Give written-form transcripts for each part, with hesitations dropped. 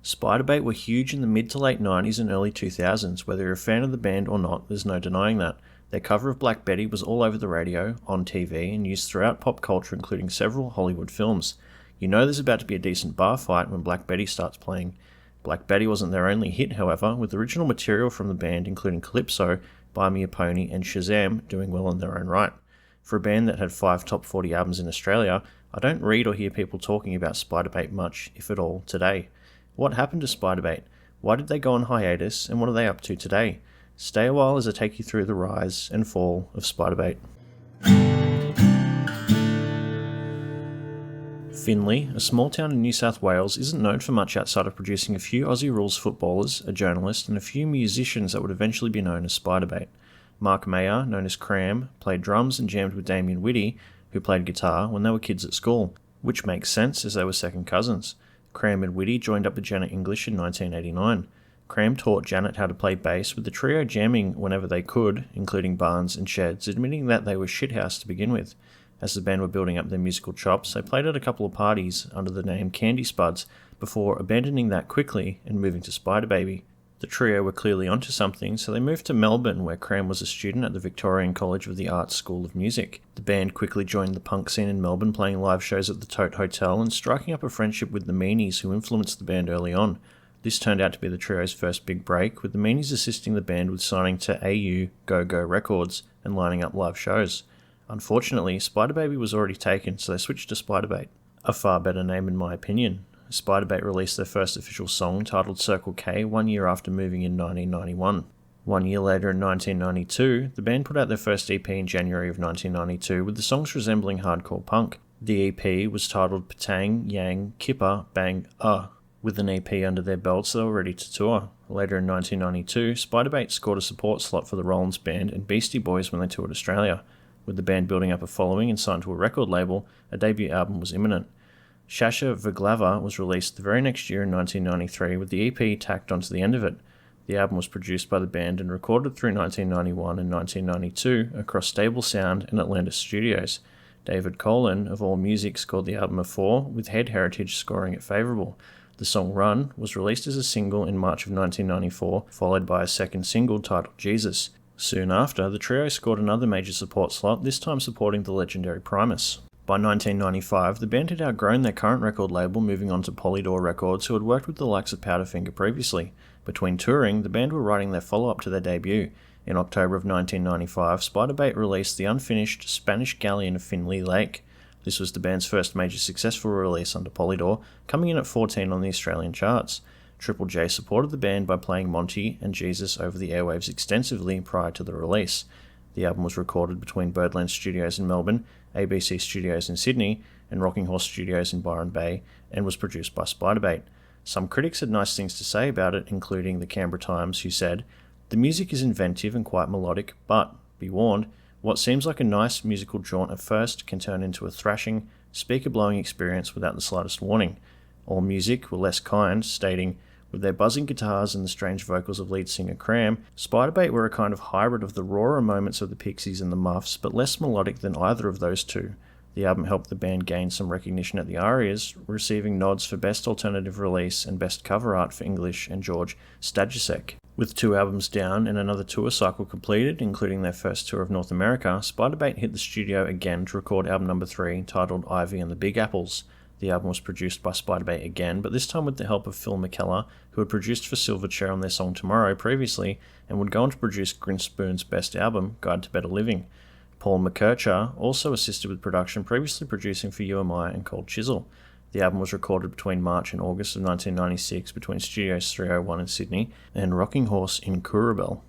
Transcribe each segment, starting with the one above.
Spiderbait were huge in the mid to late 90s and early 2000s. Whether you're a fan of the band or not, there's no denying that. Their cover of Black Betty was all over the radio, on TV, and used throughout pop culture, including several Hollywood films. You know there's about to be a decent bar fight when Black Betty starts playing. Black Betty wasn't their only hit, however, with original material from the band including Calypso, Buy Me a Pony, and Shazam doing well in their own right. For a band that had 5 top 40 albums in Australia, I don't read or hear people talking about Spiderbait much, if at all, today. What happened to Spiderbait? Why did they go on hiatus, and what are they up to today? Stay a while as I take you through the rise and fall of Spiderbait. Finley, a small town in New South Wales, isn't known for much outside of producing a few Aussie Rules footballers, a journalist, and a few musicians that would eventually be known as Spiderbait. Mark Mayer, known as Cram, played drums and jammed with Damien Whitty, who played guitar, when they were kids at school, which makes sense as they were second cousins. Cram and Whitty joined up with Janet English in 1989. Cram taught Janet how to play bass, with the trio jamming whenever they could, including barns and sheds, admitting that they were shithouse to begin with. As the band were building up their musical chops, they played at a couple of parties under the name Candy Spuds, before abandoning that quickly and moving to Spider Baby. The trio were clearly onto something, so they moved to Melbourne, where Cram was a student at the Victorian College of the Arts School of Music. The band quickly joined the punk scene in Melbourne, playing live shows at the Tote Hotel and striking up a friendship with the Meanies, who influenced the band early on. This turned out to be the trio's first big break, with the Meanies assisting the band with signing to AU Go-Go Records and lining up live shows. Unfortunately, Spider Baby was already taken, so they switched to Spiderbait. A far better name in my opinion. Spiderbait released their first official song, titled Circle K, 1 year after moving in 1991. 1 year later in 1992, the band put out their first EP in January of 1992, with the songs resembling hardcore punk. The EP was titled Patang, Yang, Kipper, Bang, with an EP under their belts, they were ready to tour. Later in 1992, Spiderbait scored a support slot for the Rollins Band and Beastie Boys when they toured Australia. With the band building up a following and signed to a record label, a debut album was imminent. Shasha Vaglava was released the very next year in 1993, with the EP tacked onto the end of it. The album was produced by the band and recorded through 1991 and 1992 across Stable Sound and Atlantis Studios. David Colin of AllMusic scored the album a 4, with Head Heritage scoring it favourable. The song Run was released as a single in March of 1994, followed by a second single titled Jesus. Soon after, the trio scored another major support slot, this time supporting the legendary Primus. By 1995, the band had outgrown their current record label, moving on to Polydor Records, who had worked with the likes of Powderfinger previously. Between touring, the band were writing their follow-up to their debut. In October of 1995, Spiderbait released the unfinished Spanish Galleon of Finley Lake. This was the band's first major successful release under Polydor, coming in at 14 on the Australian charts. Triple J supported the band by playing Monty and Jesus over the airwaves extensively prior to the release. The album was recorded between Birdland Studios in Melbourne, ABC Studios in Sydney, and Rocking Horse Studios in Byron Bay, and was produced by Spiderbait. Some critics had nice things to say about it, including the Canberra Times, who said, "The music is inventive and quite melodic, but, be warned, what seems like a nice musical jaunt at first can turn into a thrashing, speaker-blowing experience without the slightest warning." AllMusic were less kind, stating, "With their buzzing guitars and the strange vocals of lead singer Cram, Spiderbait were a kind of hybrid of the rawer moments of the Pixies and the Muffs, but less melodic than either of those two." The album helped the band gain some recognition at the ARIAs, receiving nods for Best Alternative Release and Best Cover Art for English and George Stadjusek. With 2 albums down and another tour cycle completed, including their first tour of North America, Spiderbait hit the studio again to record album number 3, titled Ivy and the Big Apples. The album was produced by Spiderbait again, but this time with the help of Phil McKellar, who had produced for Silverchair on their song Tomorrow previously, and would go on to produce Grinspoon's best album, Guide to Better Living. Paul McKercher also assisted with production, previously producing for UMI and Cold Chisel. The album was recorded between March and August of 1996 between Studios 301 in Sydney and Rocking Horse in Currabell.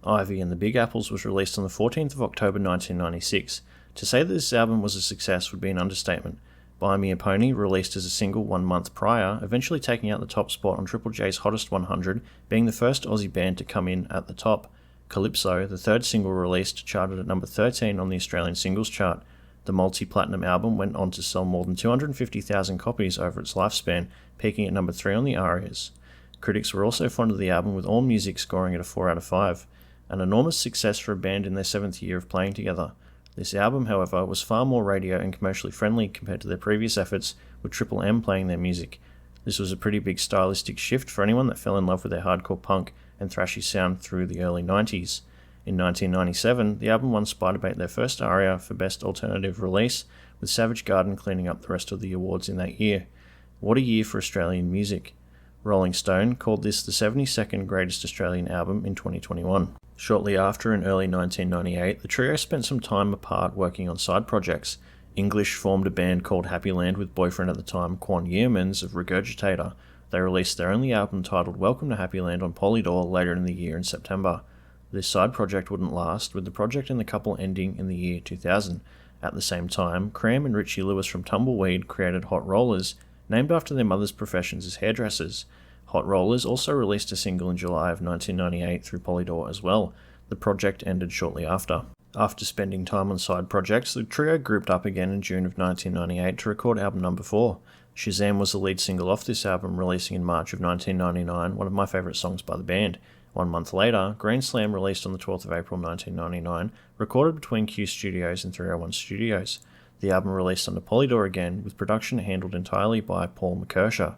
Ivy and the Big Apples was released on the 14th of October 1996. To say that this album was a success would be an understatement. Buy Me a Pony, released as a single 1 month prior, eventually taking out the top spot on Triple J's Hottest 100, being the first Aussie band to come in at the top. Calypso, the third single released, charted at number 13 on the Australian singles chart. The multi-platinum album went on to sell more than 250,000 copies over its lifespan, peaking at number 3 on the ARIAs. Critics were also fond of the album, with AllMusic scoring it a 4 out of 5. An enormous success for a band in their 7th year of playing together. This album, however, was far more radio and commercially friendly compared to their previous efforts, with Triple M playing their music. This was a pretty big stylistic shift for anyone that fell in love with their hardcore punk and thrashy sound through the early 90s. In 1997, the album won Spiderbait their first ARIA for Best Alternative Release, with Savage Garden cleaning up the rest of the awards in that year. What a year for Australian music. Rolling Stone called this the 72nd greatest Australian album in 2021. Shortly after, in early 1998, the trio spent some time apart working on side projects. English formed a band called Happy Land with boyfriend at the time Quan Yeomans of Regurgitator. They released their only album titled Welcome to Happy Land on Polydor later in the year in September. This side project wouldn't last, with the project and the couple ending in the year 2000. At the same time, Cram and Richie Lewis from Tumbleweed created Hot Rollers, named after their mother's professions as hairdressers. Hot Rollers also released a single in July of 1998 through Polydor as well. The project ended shortly after. After spending time on side projects, the trio grouped up again in June of 1998 to record album number 4. Shazam was the lead single off this album, releasing in March of 1999, one of my favourite songs by the band. 1 month later, Grand Slam released on the 12th of April 1999, recorded between Q Studios and 301 Studios. The album released under Polydor again, with production handled entirely by Paul McKershaw.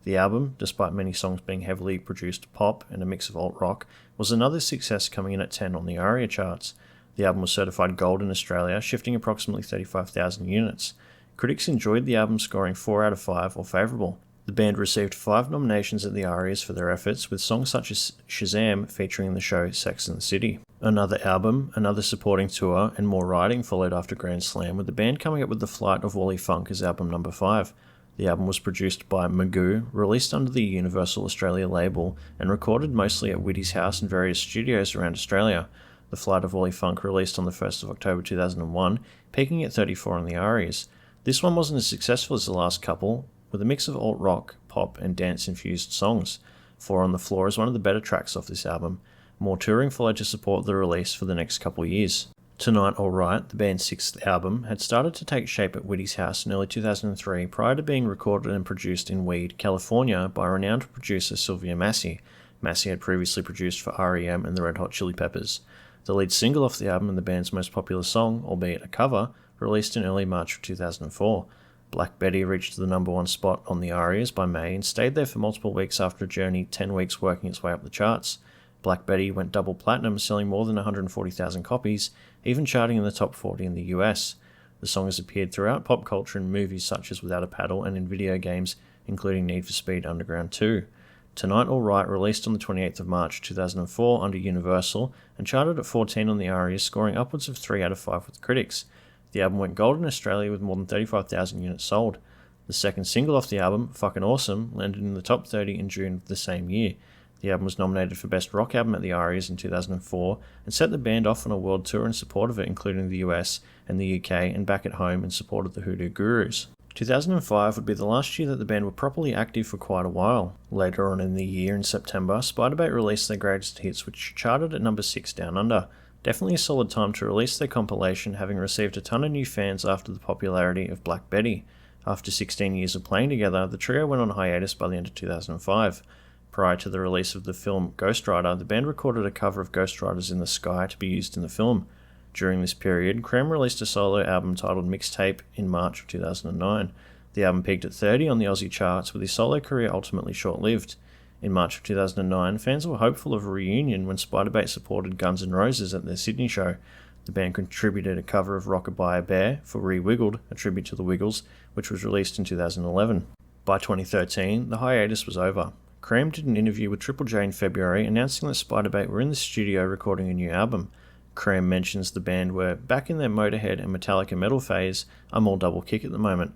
The album, despite many songs being heavily produced pop and a mix of alt-rock, was another success, coming in at 10 on the ARIA charts. The album was certified gold in Australia, shifting approximately 35,000 units. Critics enjoyed the album, scoring 4 out of 5 or favourable. The band received 5 nominations at the ARIAs for their efforts, with songs such as Shazam featuring in the show Sex and the City. Another album, another supporting tour, and more writing followed after Grand Slam, with the band coming up with The Flight of Wally Funk as album number 5. The album was produced by Magoo, released under the Universal Australia label, and recorded mostly at Whitty's house and various studios around Australia. The Flight of Wally Funk released on the 1st of October 2001, peaking at 34 on the ARIAs. This one wasn't as successful as the last couple, with a mix of alt-rock, pop, and dance-infused songs. 4 on the Floor is one of the better tracks off this album. More touring followed to support the release for the next couple years. Tonight Alright, the band's 6th album, had started to take shape at Whitty's house in early 2003 prior to being recorded and produced in Weed, California by renowned producer Sylvia Massey. Massey had previously produced for R.E.M. and the Red Hot Chili Peppers. The lead single off the album and the band's most popular song, albeit a cover, released in early March of 2004. Black Betty reached the number 1 spot on the ARIAs by May and stayed there for multiple weeks after a journey 10 weeks working its way up the charts. Black Betty went double platinum, selling more than 140,000 copies, even charting in the top 40 in the US. The song has appeared throughout pop culture in movies such as Without a Paddle and in video games, including Need for Speed Underground 2. Tonight Alright released on the 28th of March 2004 under Universal and charted at 14 on the ARIAs, scoring upwards of 3 out of 5 with critics. The album went gold in Australia with more than 35,000 units sold. The second single off the album, Fucking Awesome, landed in the top 30 in June of the same year. The album was nominated for Best Rock Album at the ARIAs in 2004 and set the band off on a world tour in support of it, including the US and the UK, and back at home in support of the Hoodoo Gurus. 2005 would be the last year that the band were properly active for quite a while. Later on in the year, in September, Spiderbait released their greatest hits, which charted at number 6 down under. Definitely a solid time to release their compilation, having received a ton of new fans after the popularity of Black Betty. After 16 years of playing together, the trio went on hiatus by the end of 2005. Prior to the release of the film Ghost Rider, the band recorded a cover of Ghost Rider's In the Sky to be used in the film. During this period, Cram released a solo album titled Mixtape in March of 2009. The album peaked at 30 on the Aussie charts, with his solo career ultimately short-lived. In March of 2009, fans were hopeful of a reunion when Spiderbait supported Guns N' Roses at their Sydney show. The band contributed a cover of Rockabye Bear for Re-Wiggled, a tribute to the Wiggles, which was released in 2011. By 2013, the hiatus was over. Cram did an interview with Triple J in February announcing that Spiderbait were in the studio recording a new album. Cram mentions the band were back in their Motorhead and Metallica metal phase. I'm all double kick at the moment.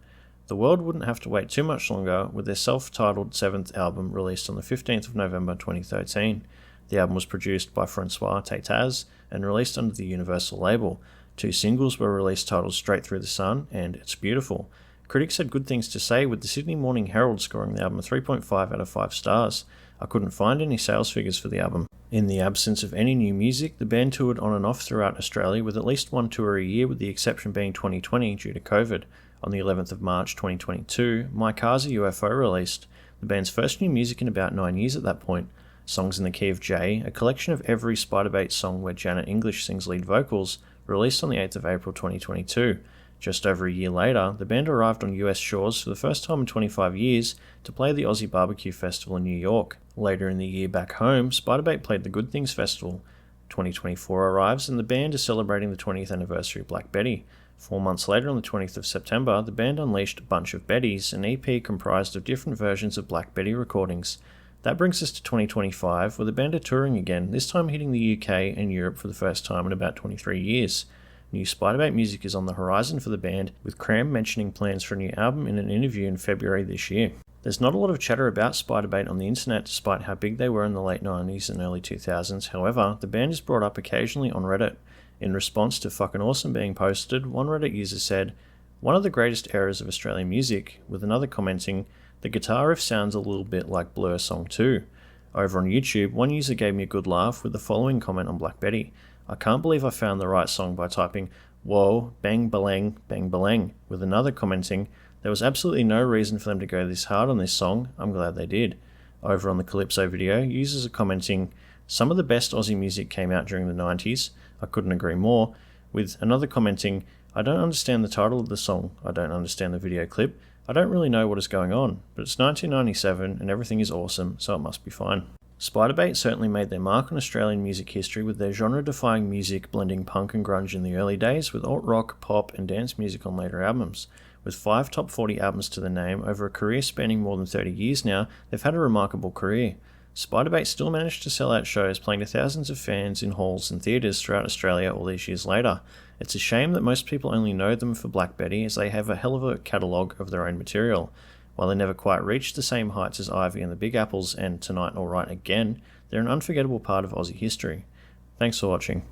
The world wouldn't have to wait too much longer, with their self-titled 7th album released on the 15th of November 2013. The album was produced by Francois Tataz and released under the Universal label. 2 singles were released titled Straight Through the Sun and It's Beautiful. Critics had good things to say, with the Sydney Morning Herald scoring the album a 3.5 out of 5 stars. I couldn't find any sales figures for the album. In the absence of any new music, the band toured on and off throughout Australia, with at least 1 tour a year, with the exception being 2020 due to COVID. On the 11th of March 2022, My Car's a UFO released, the band's first new music in about 9 years at that point. Songs in the Key of J, a collection of every Spiderbait song where Janet English sings lead vocals, released on the 8th of April 2022. Just over a year later, the band arrived on US shores for the first time in 25 years to play the Aussie Barbecue Festival in New York. Later in the year back home, Spiderbait played the Good Things Festival. 2024 arrives and the band is celebrating the 20th anniversary of Black Betty. 4 months later, on the 20th of September, the band unleashed Bunch of Bettys, an EP comprised of different versions of Black Betty recordings. That brings us to 2025, where the band are touring again, this time hitting the UK and Europe for the first time in about 23 years. New Spiderbait music is on the horizon for the band, with Cram mentioning plans for a new album in an interview in February this year. There's not a lot of chatter about Spiderbait on the internet despite how big they were in the late 90s and early 2000s, however, the band is brought up occasionally on Reddit. In response to "fucking awesome" being posted, one Reddit user said, "One of the greatest eras of Australian music," with another commenting, "The guitar riff sounds a little bit like Blur Song 2. Over on YouTube, one user gave me a good laugh with the following comment on Black Betty: "I can't believe I found the right song by typing, whoa, bang baleng, with another commenting, "There was absolutely no reason for them to go this hard on this song, I'm glad they did." Over on the Calypso video, users are commenting, "Some of the best Aussie music came out during the 90s, I couldn't agree more," with another commenting, "I don't understand the title of the song, I don't understand the video clip, I don't really know what is going on, but it's 1997 and everything is awesome, so it must be fine." Spiderbait certainly made their mark on Australian music history with their genre-defying music blending punk and grunge in the early days with alt-rock, pop and dance music on later albums. With 5 top 40 albums to their name over a career spanning more than 30 years now, they've had a remarkable career. Spiderbait still managed to sell out shows playing to thousands of fans in halls and theatres throughout Australia all these years later. It's a shame that most people only know them for Black Betty, as they have a hell of a catalogue of their own material. While they never quite reached the same heights as Ivy and the Big Apples and Tonight Alright Again, they're an unforgettable part of Aussie history. Thanks for watching.